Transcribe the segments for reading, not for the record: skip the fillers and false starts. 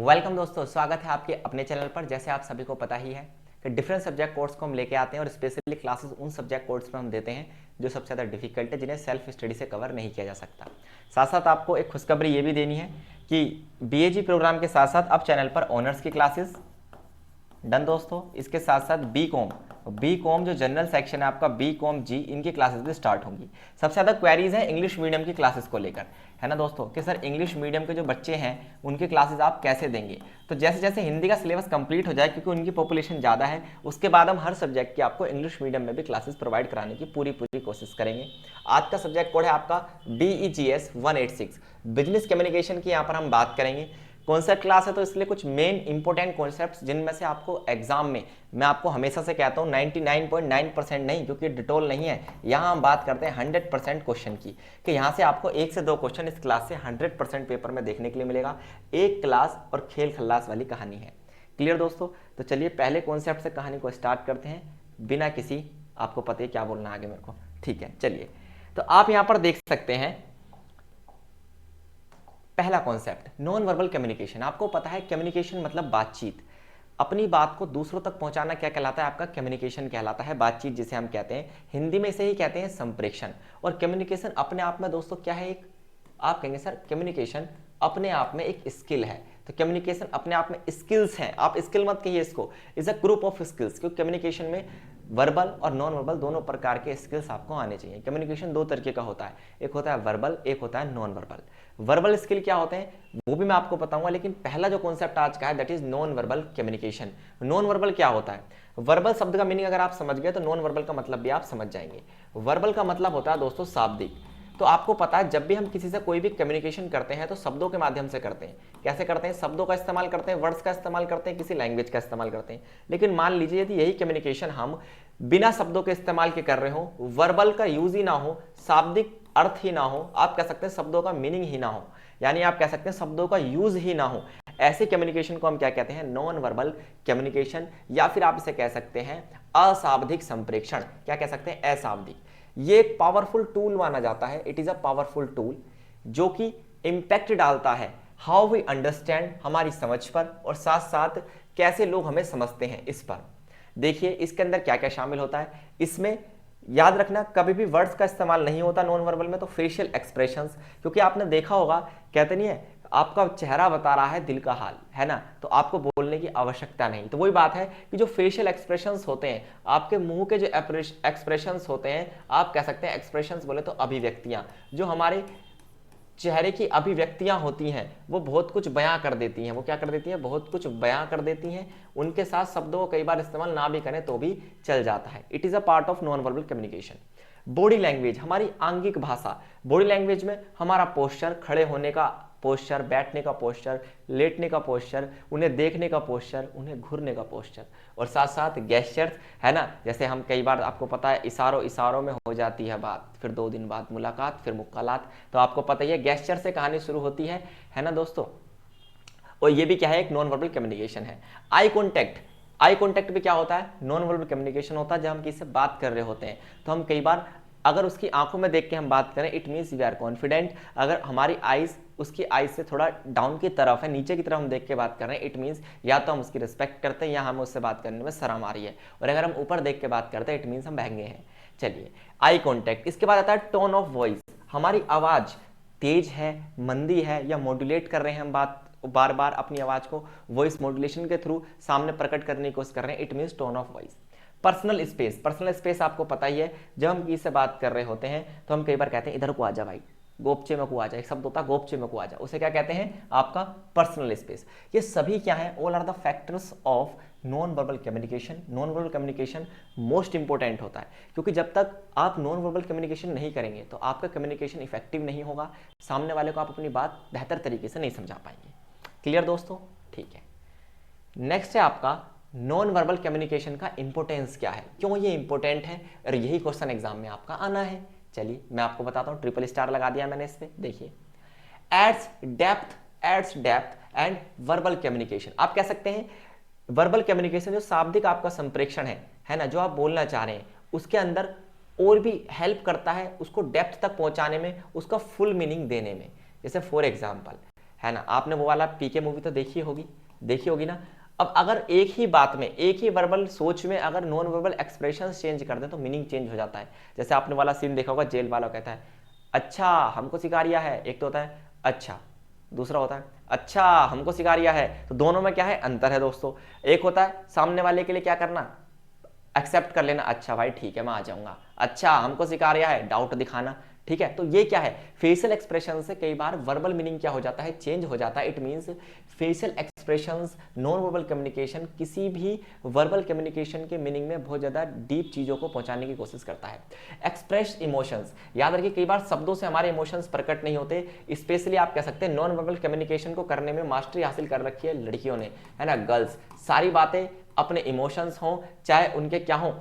Welcome दोस्तों, स्वागत है आपके अपने चैनल पर। जैसे आप सभी को पता ही है कि डिफरेंट सब्जेक्ट कोर्स को हम लेके आते हैं और स्पेशली क्लासेस उन सब्जेक्ट कोर्स पर हम देते हैं जो सबसे ज़्यादा डिफिकल्ट है, जिन्हें सेल्फ स्टडी से कवर नहीं किया जा सकता। साथ साथ आपको एक खुशखबरी ये भी देनी है कि बीएजी प्रोग्राम के साथ साथ अब चैनल पर ऑनर्स की क्लासेस डन दोस्तों। इसके साथ साथ बी कॉम जो जनरल सेक्शन है आपका बी कॉम जी, इनकी क्लासेस भी स्टार्ट होंगी। सबसे ज़्यादा क्वेरीज है इंग्लिश मीडियम की क्लासेस को लेकर, है ना दोस्तों, कि सर इंग्लिश मीडियम के जो बच्चे हैं उनकी क्लासेस आप कैसे देंगे। तो जैसे जैसे हिंदी का सिलेबस कंप्लीट हो जाए, क्योंकि उनकी पॉपुलेशन ज़्यादा है, उसके बाद हम हर सब्जेक्ट की आपको इंग्लिश मीडियम में भी क्लासेस प्रोवाइड कराने की पूरी कोशिश करेंगे। आज का सब्जेक्ट कोड है आपका BEGS 186, बिजनेस कम्युनिकेशन की यहाँ पर हम बात करेंगे। कॉन्सेप्ट क्लास है तो इसलिए कुछ मेन इंपॉर्टेंट कॉन्सेप्ट्स जिनमें से आपको एग्जाम में, मैं आपको हमेशा से कहता हूँ 99.9% नहीं, क्योंकि डिटोल नहीं है, यहाँ हम बात करते हैं 100% क्वेश्चन की, कि यहाँ से आपको 1 से 2 क्वेश्चन इस क्लास से 100% पेपर में देखने के लिए मिलेगा। एक क्लास और खेल खल्लास वाली कहानी है। क्लियर दोस्तों? तो चलिए पहले कॉन्सेप्ट से कहानी को स्टार्ट करते हैं, बिना किसी, आपको पता है क्या बोलना आगे मेरे को, ठीक है। चलिए, तो आप यहाँ पर देख सकते हैं पहला कॉन्सेप्ट नॉन वर्बल कम्युनिकेशन। आपको पता है कम्युनिकेशन मतलब बातचीत, अपनी बात को दूसरों तक पहुंचाना क्या कहलाता है? आपका कम्युनिकेशन कहलाता है, बातचीत जिसे हम कहते हैं, हिंदी में इसे ही कहते हैं संप्रेषण। और कम्युनिकेशन अपने आप में दोस्तों क्या है? एक, आप कहेंगे सर कम्युनिकेशन अपने आप में एक स्किल है, तो कम्युनिकेशन अपने आप में स्किल्स हैं। आप स्किल मत कहिए इसको, is a group of skills, क्योंकि कम्युनिकेशन में वर्बल और नॉन वर्बल दोनों प्रकार के स्किल्स आपको आने चाहिए। कम्युनिकेशन 2 तरीके का होता है, एक होता है वर्बल, एक होता है नॉन वर्बल। वर्बल स्किल क्या होते हैं वो भी मैं आपको बताऊंगा, लेकिन पहला जो कॉन्सेप्ट आज का है that is non verbal communication. Non verbal क्या होता है? वर्बल शब्द का मीनिंग अगर आप समझ गए तो नॉन वर्बल का मतलब भी आप समझ जाएंगे। वर्बल का मतलब होता है दोस्तों शाब्दिक। तो आपको पता है जब भी हम किसी से कोई भी कम्युनिकेशन करते हैं तो शब्दों के माध्यम से करते हैं। कैसे करते हैं? शब्दों का इस्तेमाल करते हैं, वर्ड्स का इस्तेमाल करते हैं, किसी लैंग्वेज का इस्तेमाल करते हैं। लेकिन मान लीजिए यदि यही कम्युनिकेशन हम बिना शब्दों के इस्तेमाल के कर रहे हो, वर्बल का यूज ही ना हो, शाब्दिक अर्थ ही ना हो, आप कह सकते हैं शब्दों का मीनिंग ही ना हो, यानी आप कह सकते हैं शब्दों का यूज ही ना हो, ऐसे कम्युनिकेशन को हम क्या कहते हैं? नॉन वर्बल कम्युनिकेशन, या फिर आप इसे कह सकते हैं अशाब्दिक संप्रेषण। क्या कह सकते हैं? अशाब्दिक। ये एक पावरफुल टूल माना जाता है, it is a powerful tool जो कि इंपैक्ट डालता है हाउ वी अंडरस्टैंड, हमारी समझ पर, और साथ साथ कैसे लोग हमें समझते हैं इस पर। देखिए इसके अंदर क्या क्या शामिल होता है। इसमें याद रखना कभी भी वर्ड्स का इस्तेमाल नहीं होता नॉन वर्बल में, तो फेशियल एक्सप्रेशंस, क्योंकि आपने देखा होगा, कहते नहीं है आपका चेहरा बता रहा है दिल का हाल, है ना, तो आपको बोलने की आवश्यकता नहीं। तो वही बात है कि जो फेशियल एक्सप्रेशंस होते हैं, आपके मुंह के जो एक्सप्रेशंस होते हैं, आप कह सकते हैं एक्सप्रेशंस बोले तो अभिव्यक्तियां, जो हमारे चेहरे की अभिव्यक्तियां होती हैं वो बहुत कुछ बयां कर देती हैं। वो क्या कर देती हैं? बहुत कुछ बयां कर देती हैं। उनके साथ शब्दों को कई बार इस्तेमाल ना भी करें तो भी चल जाता है। It is a part of non verbal communication. Body language, हमारी आंगिक भाषा। बॉडी लैंग्वेज में हमारा पोस्चर, खड़े होने का पोस्चर, बैठने का पोस्चर, लेटने का पोस्चर, उन्हें देखने का पोस्चर, उन्हें घूरने का पोस्चर, और साथ साथ गेस्चर्स, है ना, जैसे हम कई बार, आपको पता है इशारों में हो जाती है बात, फिर 2 दिन बाद मुलाकात, फिर मुक्कालात, तो आपको पता ही है गेस्चर से कहानी शुरू होती है ना दोस्तों। और ये भी क्या है? एक नॉन वर्बल कम्युनिकेशन है। आई कॉन्टैक्ट, आई कॉन्टैक्ट भी क्या होता है? नॉन वर्बल कम्युनिकेशन होता है। जब हम किसी से बात कर रहे होते हैं तो हम कई बार अगर उसकी आंखों में देख के हम बात करें, it means we are confident. अगर हमारी आइज उसकी आइज से थोड़ा डाउन की तरफ है, नीचे की तरफ हम देख के बात कर रहे हैं, इट मीन्स या तो हम उसकी रिस्पेक्ट करते हैं या हमें उससे बात करने में शर्म आ रही है। और अगर हम ऊपर देख के बात करते हैं, इट मीन्स हम महंगे हैं। चलिए, आई कॉन्टैक्ट। इसके बाद आता है टोन ऑफ वॉइस, हमारी आवाज तेज है, मंदी है, या मॉड्यूलेट कर रहे हैं हम बात, बार बार अपनी आवाज को वॉइस मॉड्यूलेशन के थ्रू सामने प्रकट करने की कोशिश कर रहे हैं, it means tone of voice. Personal space, personal space आपको पता ही है, जब हम किसी से बात कर रहे होते हैं तो हम कई बार कहते हैं इधर को आ जा भाई, गोपचे में को आ जा, एक शब्द होता है गोपचे में को आ जा, उसे क्या कहते हैं? आपका पर्सनल स्पेस। ये सभी क्या है? All are the factors of non verbal communication. Non verbal communication most important होता है, क्योंकि जब तक आप नॉन वर्बल कम्युनिकेशन नहीं करेंगे तो आपका कम्युनिकेशन इफेक्टिव नहीं होगा, सामने वाले को आप अपनी बात बेहतर तरीके से नहीं समझा पाएंगे। क्लियर दोस्तों? ठीक है। नेक्स्ट है आपका नॉन वर्बल कम्युनिकेशन का इंपोर्टेंस क्या है, क्यों ये इंपॉर्टेंट है, और यही क्वेश्चन एग्जाम में आपका आना है। चलिए मैं आपको बताता हूं, ट्रिपल स्टार लगा दिया मैंने इस पे। देखिए, adds depth and verbal communication. आप कह सकते हैं वर्बल कम्युनिकेशन जो शाब्दिक आपका संप्रेषण है ना, जो आप बोलना चाह रहे हैं उसके अंदर और भी हेल्प करता है उसको डेप्थ तक पहुंचाने में, उसका फुल मीनिंग देने में। जैसे फॉर एग्जाम्पल, है ना। आपने वो वाला पीके मूवी तो देखी होगी ना। अब अगर एक ही बात में, एक ही वर्बल सोच में अगर नॉन वर्बल एक्सप्रेशन चेंज कर दें तो मीनिंग चेंज हो जाता है। जैसे आपने वाला सीन देखा होगा, जेल वाला कहता है अच्छा हमको सिखा रिया है, एक तो होता है अच्छा, दूसरा होता है अच्छा हमको सिखा रिया है। तो दोनों में क्या है, अंतर है दोस्तों। एक होता है सामने वाले के लिए क्या करना, एक्सेप्ट कर लेना, अच्छा भाई ठीक है मैं आ जाऊंगा, अच्छा हमको सिखा रहा है, डाउट दिखाना, ठीक है। तो ये क्या है, फेशियल एक्सप्रेशन से कई बार वर्बल मीनिंग क्या हो जाता है, चेंज हो जाता है। It means facial expressions, non verbal communication किसी भी वर्बल कम्युनिकेशन के मीनिंग में बहुत ज़्यादा डीप चीज़ों को पहुंचाने की कोशिश करता है। एक्सप्रेस इमोशंस, याद रखिए कई बार शब्दों से हमारे इमोशंस प्रकट नहीं होते। स्पेशली आप कह सकते हैं नॉन वर्बल कम्युनिकेशन को करने में मास्टरी हासिल कर रखी है लड़कियों ने, है ना, गर्ल्स। सारी बातें अपने इमोशंस हों, चाहे उनके क्या हों,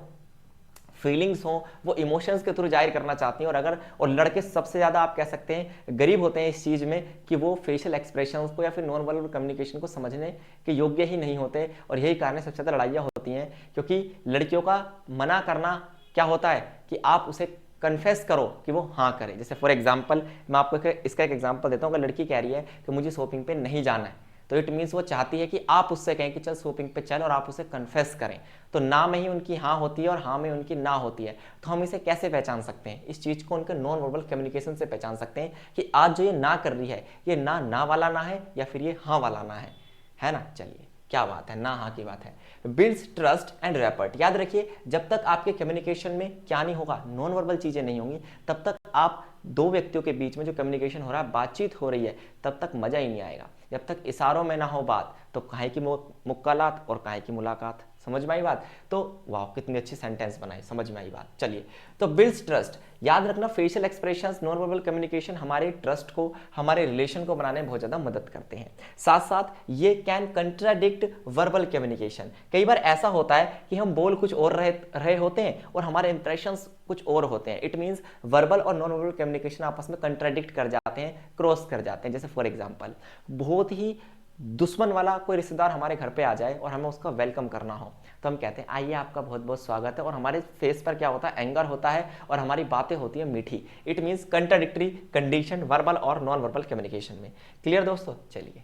फीलिंग्स हों, वो इमोशंस के थ्रू जाहिर करना चाहती हैं। और लड़के सबसे ज़्यादा आप कह सकते हैं गरीब होते हैं इस चीज़ में कि वो फेशियल एक्सप्रेशंस को या फिर नॉन वर्बल कम्युनिकेशन को समझने के योग्य ही नहीं होते। और यही कारण है सबसे ज़्यादा लड़ाइयाँ होती हैं, क्योंकि लड़कियों का मना करना क्या होता है कि आप उसे कन्फेस करो कि वो हाँ करे। जैसे फॉर एग्जाम्पल मैं आपको इसका एक एग्जाम्पल देता हूँ। अगर लड़की कह रही है कि मुझे शॉपिंग पे नहीं जाना है, तो इट मीन्स वो चाहती है कि आप उससे कहें कि चल शॉपिंग पे चल, और आप उसे कन्फेस करें। तो ना में ही उनकी हाँ होती है और हाँ में उनकी ना होती है। तो हम इसे कैसे पहचान सकते हैं, इस चीज़ को उनके नॉन वर्बल कम्युनिकेशन से पहचान सकते हैं कि आज जो ये ना कर रही है, ये ना वाला ना है या फिर ये हाँ वाला ना है ना। चलिए क्या बात है, ना हाँ की बात है। बिल्ड्स ट्रस्ट एंड रैपर्ट, याद रखिए जब तक आपके कम्युनिकेशन में क्या नहीं होगा, नॉन वर्बल चीज़ें नहीं होंगी, तब तक आप दो व्यक्तियों के बीच में जो कम्युनिकेशन हो रहा है, बातचीत हो रही है, तब तक मजा ही नहीं आएगा। जब तक इशारों में ना हो बात, तो काहे की मुक्कालात और काहे की मुलाकात। समझ में आई बात। तो वाह कितनी अच्छी सेंटेंस बनाई, समझ में आई बात। चलिए, तो बिल्ड्स ट्रस्ट, याद रखना facial expressions, non verbal communication हमारे ट्रस्ट को, हमारे रिलेशन को बनाने में बहुत ज़्यादा मदद करते हैं। साथ साथ ये कैन कंट्राडिक्ट वर्बल कम्युनिकेशन। कई बार ऐसा होता है कि हम बोल कुछ और रहे होते हैं और हमारे इंप्रेशंस कुछ और होते हैं। इट मीन्स वर्बल और नॉन वर्बल कम्युनिकेशन आपस में कंट्राडिक्ट कर जाते हैं, क्रॉस कर जाते हैं। जैसे फॉर एग्जाम्पल, बहुत ही दुश्मन वाला कोई रिश्तेदार हमारे घर पे आ जाए और हमें उसका वेलकम करना हो, तो हम कहते हैं आइए आपका बहुत बहुत स्वागत है, और हमारे फेस पर क्या होता है, एंगर होता है, और हमारी बातें होती है मीठी। It means contradictory condition verbal और नॉन वर्बल कम्युनिकेशन में। क्लियर दोस्तों। चलिए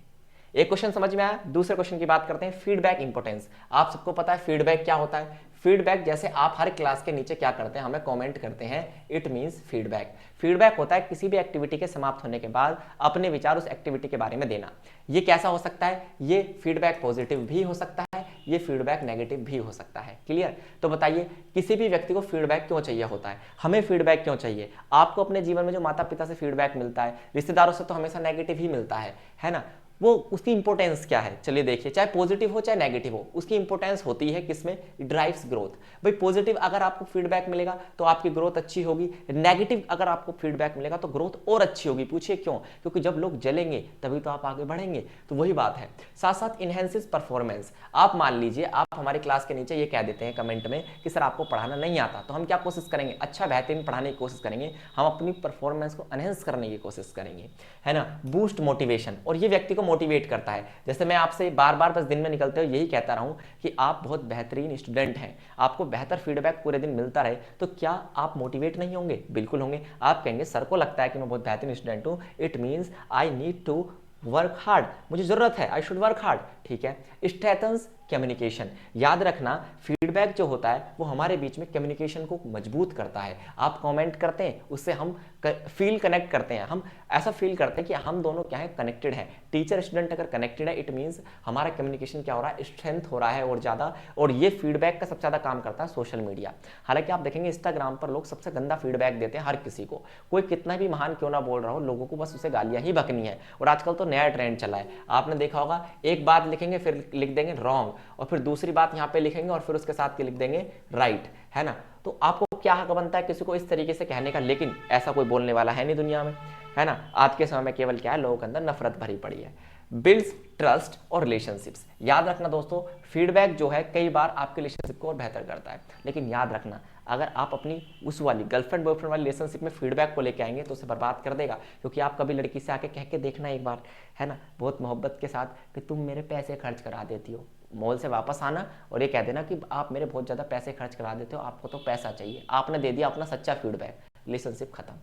एक क्वेश्चन समझ में आया, दूसरे क्वेश्चन की बात करते हैं, फीडबैक इंपॉर्टेंस। आप सबको पता है फीडबैक क्या होता है। फीडबैक जैसे आप हर क्लास के नीचे क्या करते हैं, हमें कमेंट करते हैं, इट मींस फीडबैक। फीडबैक होता है किसी भी एक्टिविटी के समाप्त होने के बाद अपने विचार उस एक्टिविटी के बारे में देना। ये कैसा हो सकता है, ये फीडबैक पॉजिटिव भी हो सकता है, ये फीडबैक नेगेटिव भी हो सकता है। क्लियर। तो बताइए किसी भी व्यक्ति को फीडबैक क्यों चाहिए होता है, हमें फीडबैक क्यों चाहिए। आपको अपने जीवन में जो माता पिता से फीडबैक मिलता है, रिश्तेदारों से तो हमेशा नेगेटिव ही मिलता है ना। वो उसकी इंपॉर्टेंस क्या है, चलिए देखिए, चाहे पॉजिटिव हो चाहे नेगेटिव हो, उसकी इंपॉर्टेंस होती है किसमें, ड्राइव्स ग्रोथ। भाई पॉजिटिव अगर आपको फीडबैक मिलेगा तो आपकी ग्रोथ अच्छी होगी, नेगेटिव अगर आपको फीडबैक मिलेगा तो ग्रोथ और अच्छी होगी। पूछिए क्यों, क्योंकि जब लोग जलेंगे तभी तो आप आगे बढ़ेंगे। तो वही बात है। साथ साथ इनहेंसेस परफॉर्मेंस। आप मान लीजिए आप हमारे क्लास के नीचे ये कह देते हैं कमेंट में कि सर आपको पढ़ाना नहीं आता, तो हम क्या कोशिश करेंगे, अच्छा बेहतरीन पढ़ाने की कोशिश करेंगे, हम अपनी परफॉर्मेंस को एनहेंस करने की कोशिश करेंगे, है ना। बूस्ट मोटिवेशन, और ये व्यक्ति को मोटिवेट करता है। जैसे मैं आपसे बार बार बस दिन में निकलते हुए यही कहता रहा हूं कि आप बहुत बेहतरीन स्टूडेंट हैं, आपको बेहतर फीडबैक पूरे दिन मिलता रहे, तो क्या आप मोटिवेट नहीं होंगे, बिल्कुल होंगे। आप कहेंगे सर को लगता है कि मैं बहुत बेहतरीन स्टूडेंट हूं, it means I need to work hard, मुझे जरूरत है, आई शुड वर्क हार्ड, ठीक है। स्ट्रेंथन्स कम्युनिकेशन, याद रखना फीडबैक जो होता है वो हमारे बीच में कम्युनिकेशन को मजबूत करता है। आप कमेंट करते हैं, उससे हम फील कनेक्ट करते हैं, हम ऐसा फील करते हैं कि हम दोनों क्या है, कनेक्टेड हैं। टीचर स्टूडेंट अगर कनेक्टेड है, इट मीन्स हमारा कम्युनिकेशन क्या हो रहा है, स्ट्रेंथ हो रहा है और ज़्यादा। और ये फीडबैक का सबसे ज़्यादा काम करता है सोशल मीडिया। हालांकि आप देखेंगे इंस्टाग्राम पर लोग सबसे गंदा फीडबैक देते हैं हर किसी को, कोई कितना भी महान क्यों ना बोल रहा हो, लोगों को बस उसे गालियाँ ही बकनी है। और आजकल तो नया ट्रेंड चला है, आपने देखा होगा, एक बात लिखेंगे फिर लिख देंगे रॉन्ग, और फिर दूसरी बात यहाँ पे लिखेंगे और फिर उसके साथ के लिख देंगे राइट, है ना। तो आपको क्या हक बनता है किसी को इस तरीके से कहने का, लेकिन ऐसा कोई बोलने वाला है नहीं दुनिया में, है ना। आज के समय में केवल क्या है, लोगों के अंदर नफरत भरी पड़ी है। बिल्ड्स ट्रस्ट और रिलेशनशिप्स, याद रखना दोस्तों, फीडबैक जो है कई बार आपके रिलेशनशिप को और बेहतर करता है। लेकिन याद रखना, अगर आप अपनी उस वाली गर्लफ्रेंड बॉयफ्रेंड वाली रिलेशनशिप में फीडबैक को लेके आएंगे तो उसे बर्बाद कर देगा। क्योंकि आप कभी लड़की से आके कह के देखना एक बार, है ना, बहुत मोहब्बत के साथ कि तुम मेरे पैसे खर्च करा देती हो, मॉल से वापस आना और ये कह देना कि आप मेरे बहुत ज़्यादा पैसे खर्च करा देते हो, आपको तो पैसा चाहिए। आपने दे दिया अपना सच्चा फीडबैक, रिलेशनशिप खत्म।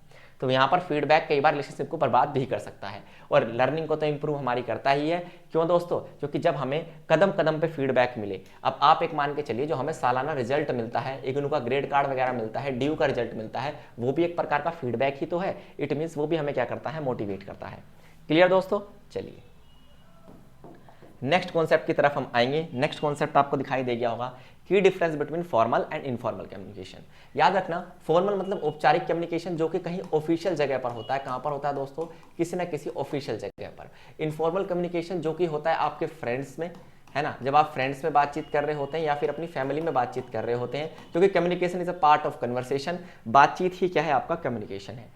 तो यहाँ पर फीडबैक कई बार रिलेशनशिप को बर्बाद भी कर सकता है और लर्निंग को तो इंप्रूव हमारी करता ही है। क्यों दोस्तों? क्योंकि जब हमें कदम कदम पे फीडबैक मिले, अब आप एक मान के चलिए जो हमें सालाना रिजल्ट मिलता है, एक उनका ग्रेड कार्ड वगैरह मिलता है, ड्यू का रिजल्ट मिलता है, वो भी एक प्रकार का फीडबैक ही तो है। इट मीन्स वो भी हमें क्या करता है, मोटिवेट करता है। क्लियर दोस्तों? चलिए नेक्स्ट कॉन्सेप्ट की तरफ हम आएंगे। नेक्स्ट कॉन्सेप्ट आपको दिखाई दे गया होगा, की difference between formal and informal communication. याद रखना, फॉर्मल मतलब औपचारिक कम्युनिकेशन जो कि कहीं ऑफिशियल जगह पर होता है। कहां पर होता है दोस्तों? किसी ना किसी ऑफिशियल जगह पर। इनफॉर्मल कम्युनिकेशन जो कि होता है आपके फ्रेंड्स में, है ना, जब आप फ्रेंड्स में बातचीत कर रहे होते हैं या फिर अपनी फैमिली में बातचीत कर रहे होते हैं, क्योंकि communication is a part of conversation. बातचीत ही क्या है? आपका कम्युनिकेशन है।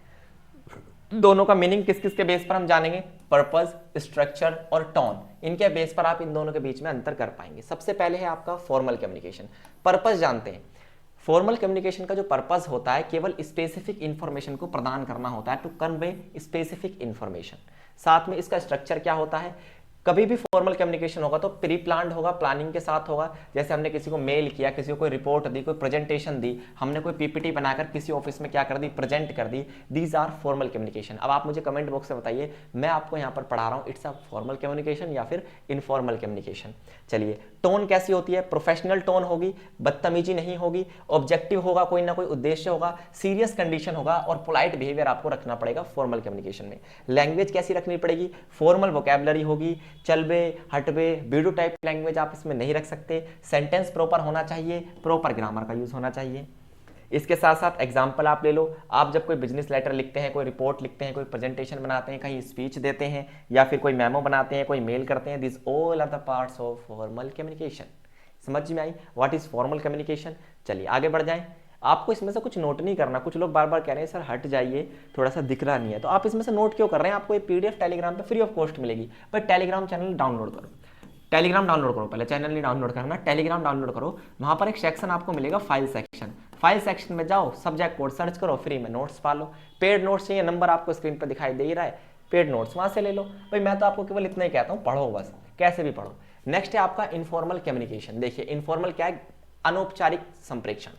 दोनों का मीनिंग किस किस के बेस पर हम जानेंगे? पर्पस, स्ट्रक्चर और टोन। इनके बेस पर आप इन दोनों के बीच में अंतर कर पाएंगे। सबसे पहले है आपका फॉर्मल कम्युनिकेशन। पर्पस जानते हैं। फॉर्मल कम्युनिकेशन का जो पर्पस होता है केवल स्पेसिफिक इंफॉर्मेशन को प्रदान करना होता है, टू कन्वे स्पेसिफिक इंफॉर्मेशन। साथ में इसका स्ट्रक्चर क्या होता है? कभी भी फॉर्मल कम्युनिकेशन होगा तो प्री प्लान्ड होगा, प्लानिंग के साथ होगा। जैसे हमने किसी को मेल किया, किसी को कोई रिपोर्ट दी, कोई प्रेजेंटेशन दी, हमने कोई पीपीटी बनाकर किसी ऑफिस में क्या कर दी, प्रेजेंट कर दी। These are formal communication. अब आप मुझे कमेंट बॉक्स में बताइए, मैं आपको यहाँ पर पढ़ा रहा हूँ, इट्स अ फॉर्मल कम्युनिकेशन या फिर इनफॉर्मल कम्युनिकेशन। चलिए, टोन कैसी होती है? प्रोफेशनल टोन होगी, बदतमीजी नहीं होगी, ऑब्जेक्टिव होगा, कोई ना कोई उद्देश्य होगा, सीरियस कंडीशन होगा और पोलाइट बिहेवियर आपको रखना पड़ेगा फॉर्मल कम्युनिकेशन में। लैंग्वेज कैसी रखनी पड़ेगी? फॉर्मल वोकैबुलरी होगी, चलबे हटबे बेडू टाइप लैंग्वेज आप इसमें नहीं रख सकते। सेंटेंस प्रॉपर होना चाहिए, प्रॉपर ग्रामर का यूज होना चाहिए। इसके साथ साथ एग्जाम्पल आप ले लो, आप जब कोई बिजनेस लेटर लिखते हैं, कोई रिपोर्ट लिखते हैं, कोई प्रेजेंटेशन बनाते हैं, कहीं स्पीच देते हैं या फिर कोई मेमो बनाते हैं, कोई मेल करते हैं, this all are the parts of formal communication. समझ में आई व्हाट इज फॉर्मल कम्युनिकेशन? चलिए आगे बढ़ जाएं। आपको इसमें से कुछ नोट नहीं करना। कुछ लोग बार बार कह रहे हैं सर हट जाइए, थोड़ा सा दिख रहा नहीं है, तो आप इसमें से नोट क्यों कर रहे हैं? आपको ये पीडीएफ टेलीग्राम पे फ्री ऑफ कॉस्ट मिलेगी, पर टेलीग्राम चैनल डाउनलोड करो। टेलीग्राम डाउनलोड करो, पहले चैनल नहीं डाउनलोड करना, टेलीग्राम डाउनलोड करो। वहां पर एक सेक्शन आपको मिलेगा, फाइल सेक्शन। फाइल सेक्शन में जाओ, सब्जेक्ट कोड सर्च करो, फ्री में नोट्स पा लो। पेड नोट्स चाहिए, नंबर आपको स्क्रीन पर दिखाई दे ही रहा है, पेड नोट्स वहां से ले लो। भाई मैं तो आपको केवल इतना ही कहता हूँ, पढ़ो बस, कैसे भी पढ़ो। नेक्स्ट है आपका इनफॉर्मल कम्युनिकेशन। देखिए इनफॉर्मल क्या है? अनौपचारिक संप्रेषण।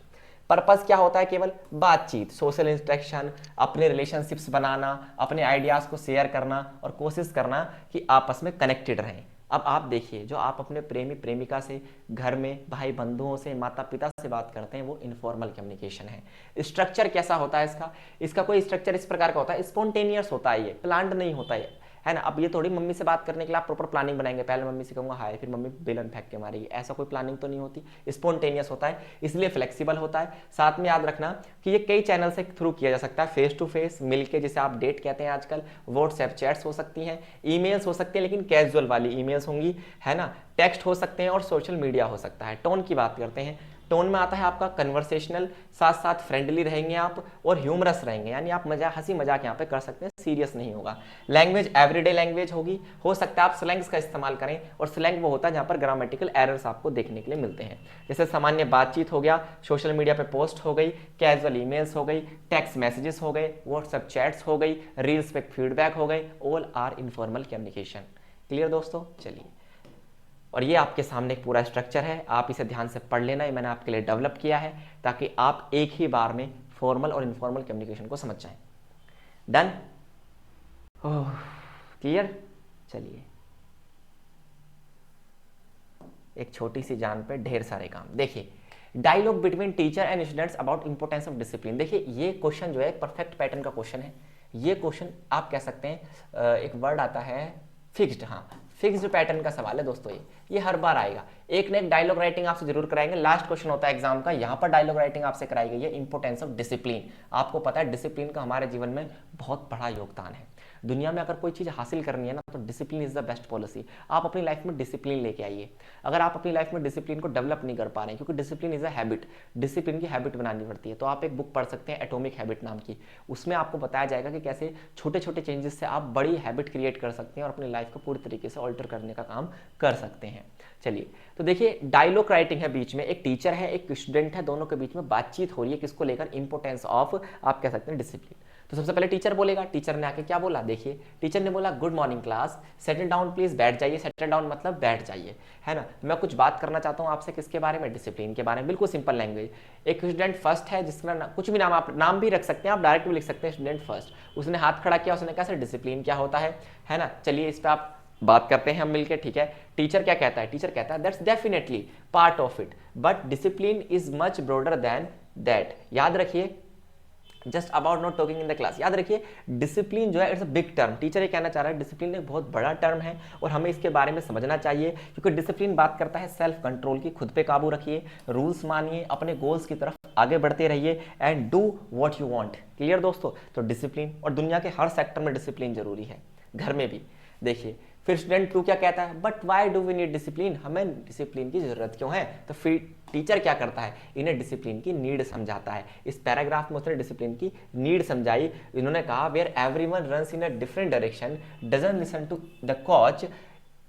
पर्पस क्या होता है? केवल बातचीत, सोशल इंटरेक्शन, अपने रिलेशनशिप्स बनाना, अपने आइडियाज को शेयर करना और कोशिश करना कि आपस में कनेक्टेड रहें। अब आप देखिए, जो आप अपने प्रेमी प्रेमिका से, घर में भाई बंधुओं से, माता पिता से बात करते हैं, वो इनफॉर्मल कम्युनिकेशन है। स्ट्रक्चर कैसा होता है इसका? इसका कोई स्ट्रक्चर इस प्रकार का होता है, स्पॉन्टेनियस होता है, ये प्लान्ड नहीं होता है ना। अब ये थोड़ी मम्मी से बात करने के लिए आप प्रॉपर प्लानिंग बनाएंगे, पहले मम्मी से कहूंगा हाय, फिर मम्मी बेलन फेंक के मारेगी, ऐसा कोई प्लानिंग तो नहीं होती। स्पॉन्टेनियस होता है, इसलिए फ्लेक्सिबल होता है। साथ में याद रखना कि ये कई चैनल से थ्रू किया जा सकता है, फेस टू फेस मिलके, जिसे आप डेट कहते हैं आजकल, व्हाट्सएप चैट्स हो सकती हैं, ईमेल्स हो सकती है, लेकिन कैजुअल वाली ईमेल्स होंगी, है ना, टेक्स्ट हो सकते हैं और सोशल मीडिया हो सकता है। टोन की बात करते हैं, टोन में आता है आपका कन्वर्सेशनल, साथ साथ फ्रेंडली रहेंगे आप और ह्यूमरस रहेंगे, यानी आप मजाक, हंसी मजाक यहाँ पे कर सकते हैं, सीरियस नहीं होगा। लैंग्वेज एवरीडे लैंग्वेज होगी, हो सकता है आप स्लैंग्स का इस्तेमाल करें, और स्लैंग वो होता है जहाँ पर ग्रामेटिकल एरर्स आपको देखने के लिए मिलते हैं। जैसे सामान्य बातचीत हो गया, सोशल मीडिया पे पोस्ट हो गई, कैजुअल ईमेल्स हो गई, टेक्स्ट मैसेजेस हो गए, व्हाट्सएप चैट्स हो गई, रील्स पे फीडबैक हो गए, all are informal communication. Clear दोस्तों? चलिए, और ये आपके सामने एक पूरा स्ट्रक्चर है, आप इसे ध्यान से पढ़ लेना, ये मैंने आपके लिए डेवलप किया है ताकि आप एक ही बार में फॉर्मल और इनफॉर्मल कम्युनिकेशन को समझ जाएं। डन? क्लियर? चलिए, एक छोटी सी जान पे ढेर सारे काम। देखिए, dialogue between teacher and students about importance of discipline. देखिए ये क्वेश्चन जो है परफेक्ट पैटर्न का क्वेश्चन है। ये क्वेश्चन आप कह सकते हैं, एक वर्ड आता है फिक्स्ड, हाँ फिक्स्ड पैटर्न का सवाल है दोस्तों। ये हर बार आएगा, एक ना एक डायलॉग राइटिंग आपसे जरूर कराएंगे। लास्ट क्वेश्चन होता है एग्जाम का, यहाँ पर डायलॉग राइटिंग आपसे कराई गई है, इंपोर्टेंस ऑफ डिसिप्लिन। आपको पता है डिसिप्लिन का हमारे जीवन में बहुत बड़ा योगदान है। दुनिया में अगर कोई चीज़ हासिल करनी है ना, तो discipline is the best policy. आप अपनी लाइफ में डिसिप्लिन लेके आइए। अगर आप अपनी लाइफ में डिसिप्लिन को डेवलप नहीं कर पा रहे हैं, क्योंकि discipline is a habit, discipline की हैबिट बनानी पड़ती है, तो आप एक बुक पढ़ सकते हैं एटॉमिक हैबिट नाम की। उसमें आपको बताया जाएगा कि कैसे छोटे छोटे चेंजेस से आप बड़ी हैबिट क्रिएट कर सकते हैं और अपनी लाइफ को पूरी तरीके से ऑल्टर करने का काम कर सकते हैं। चलिए, तो देखिए डायलॉग राइटिंग है, बीच में एक टीचर है, एक स्टूडेंट है, दोनों के बीच में बातचीत हो रही है, किसको लेकर? इंपोर्टेंस ऑफ, आप कह सकते हैं डिसिप्लिन। तो सबसे पहले टीचर बोलेगा, टीचर ने आके क्या बोला देखिए टीचर ने बोला good morning class, settle down please, बैठ जाइए। सेटल डाउन मतलब बैठ जाइए, है ना। मैं कुछ बात करना चाहता हूँ आपसे किसके बारे में, डिसिप्लिन के बारे में, बिल्कुल सिंपल लैंग्वेज। एक स्टूडेंट फर्स्ट है जिसका कुछ भी नाम, आप नाम भी रख सकते हैं, आप डायरेक्ट भी लिख सकते हैं स्टूडेंट फर्स्ट। उसने हाथ खड़ा किया, उसने कहा सर डिसिप्लिन क्या होता है ना। चलिए इस पर आप बात करते हैं हम मिलकर, ठीक है। टीचर क्या कहता है, टीचर कहता है that's definitely part of it but discipline is much broader then that. याद रखिए, just about not talking in the class, याद रखिए डिसिप्लिन जो है it's a big term. Teacher ये कहना चाह रहा है डिसिप्लिन एक बहुत बड़ा टर्म है और हमें इसके बारे में समझना चाहिए, क्योंकि डिसिप्लिन बात करता है सेल्फ कंट्रोल की। खुद पे काबू रखिए, रूल्स मानिए, अपने गोल्स की तरफ आगे बढ़ते रहिए and do what you want. Clear दोस्तों। तो डिसिप्लिन, और दुनिया के हर सेक्टर में डिसिप्लिन जरूरी है, घर में भी। देखिए फिर स्टूडेंट 2 क्या कहता है, but why do we need discipline, हमें डिसिप्लिन की जरूरत क्यों है। तो फिर टीचर क्या करता है, इन्हें डिसिप्लिन की नीड समझाता है। इस पैराग्राफ में उसने डिसिप्लिन की नीड समझाई। इन्होंने कहा where everyone runs in a different direction, doesn't listen to the coach,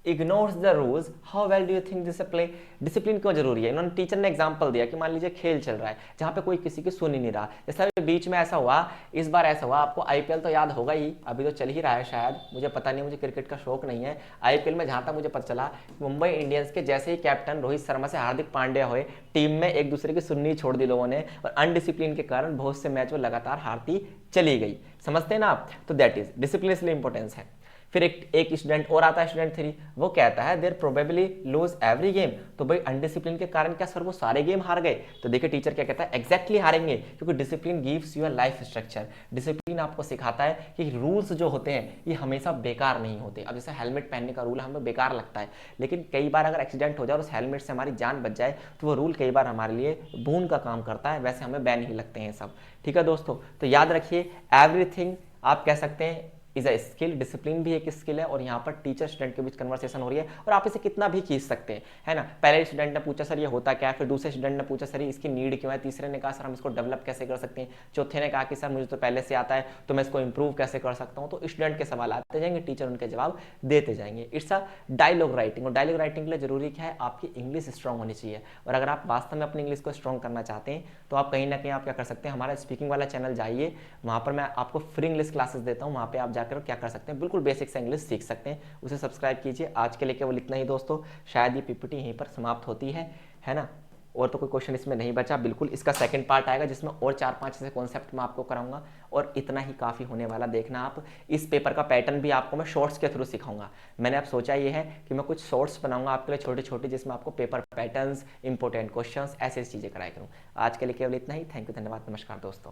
ignores the rules, how well do you think this play. Discipline क्यों जरूरी है, इन्होंने टीचर ने एग्जांपल दिया कि मान लीजिए खेल चल रहा है जहां पे कोई किसी की सुन ही नहीं रहा। जैसा बीच में ऐसा हुआ, इस बार ऐसा हुआ, आपको आईपीएल तो याद होगा ही, अभी तो चल ही रहा है शायद, मुझे पता नहीं, मुझे क्रिकेट का शौक नहीं है। आईपीएल में जहां तक मुझे पता चला, मुंबई इंडियंस के जैसे ही कैप्टन रोहित शर्मा से हार्दिक पांड्या हुए, टीम में एक दूसरे की सुननी छोड़ दी लोगों ने, और अनडिसिप्लिन के कारण बहुत से मैच वो लगातार हारती चली गई। समझते हैं ना आप। तो दैट इज डिसिप्लिन इसलिए इंपॉर्टेंस है। फिर एक स्टूडेंट और आता है, स्टूडेंट 3, वो कहता है there probably lose every game. तो भाई अनडिसिप्लिन के कारण क्या सर वो सारे गेम हार गए। तो देखिए टीचर क्या कहता है, एग्जैक्टली हारेंगे, क्योंकि discipline gives you a life structure. Discipline आपको सिखाता है कि रूल्स जो होते हैं ये हमेशा बेकार नहीं होते। अब जैसे हेलमेट पहनने का रूल हमें बेकार लगता है, लेकिन कई बार अगर एक्सीडेंट हो जाए और उस हेलमेट से हमारी जान बच जाए तो वो रूल कई बार हमारे लिए बून का काम करता है। वैसे हमें बैन ही लगते हैं सब, ठीक है दोस्तों। तो याद रखिए एवरीथिंग आप कह सकते हैं इज अ स्किल, डिसिप्लिन भी एक स्किल है। और यहाँ पर टीचर स्टूडेंट के बीच कन्वर्सेशन हो रही है और आप इसे कितना भी खींच सकते हैं, है ना। पहले स्टूडेंट ने पूछा सर ये होता क्या है, फिर दूसरे स्टूडेंट ने पूछा सर इसकी नीड क्यों है, तीसरे ने कहा सर हम इसको डेवलप कैसे कर सकते हैं, चौथे ने कहा कि सर मुझे तो पहले से आता है तो मैं इसको इंप्रूव कैसे कर सकता हूँ। तो स्टूडेंट के सवाल आते जाएंगे, टीचर उनके जवाब देते जाएंगे। इट्स अ डायलॉग राइटिंग, और डायलॉग राइटिंग के लिए जरूरी क्या है, आपकी इंग्लिश स्ट्रॉन्ग होनी चाहिए। और अगर आप वास्तव में अपनी इंग्लिश को स्ट्रॉन्ग करना चाहते हैं तो आप कहीं ना कहीं आप क्या कर सकते हैं, हमारा स्पीकिंग वाला चैनल जाइए, वहाँ पर मैं आपको फ्री इंग्लिश क्लासेस देता हूँ, वहाँ पे आप जाकर क्या कर सकते हैं, बिल्कुल बेसिक से इंग्लिश सीख सकते हैं। उसे सब्सक्राइब कीजिए। आज के लिए केवल इतना ही दोस्तों, शायद ये पीपीटी यहीं पर समाप्त होती है ना। और तो कोई क्वेश्चन इसमें नहीं बचा, बिल्कुल इसका सेकंड पार्ट आएगा जिसमें और 4-5 ऐसे कॉन्सेप्ट मैं आपको कराऊंगा। और इतना ही काफ़ी होने वाला, देखना आप। इस पेपर का पैटर्न भी आपको मैं शॉर्ट्स के थ्रू सिखाऊंगा। मैंने अब सोचा ये है कि मैं कुछ शॉर्ट्स बनाऊंगा आपके लिए छोटे छोटे, जिसमें आपको पेपर पैटर्न्स, इंपॉर्टेंट क्वेश्चंस, ऐसी चीज़ें कराया करूँ। आज के लिए केवल इतना ही। थैंक यू, धन्यवाद, नमस्कार दोस्तों।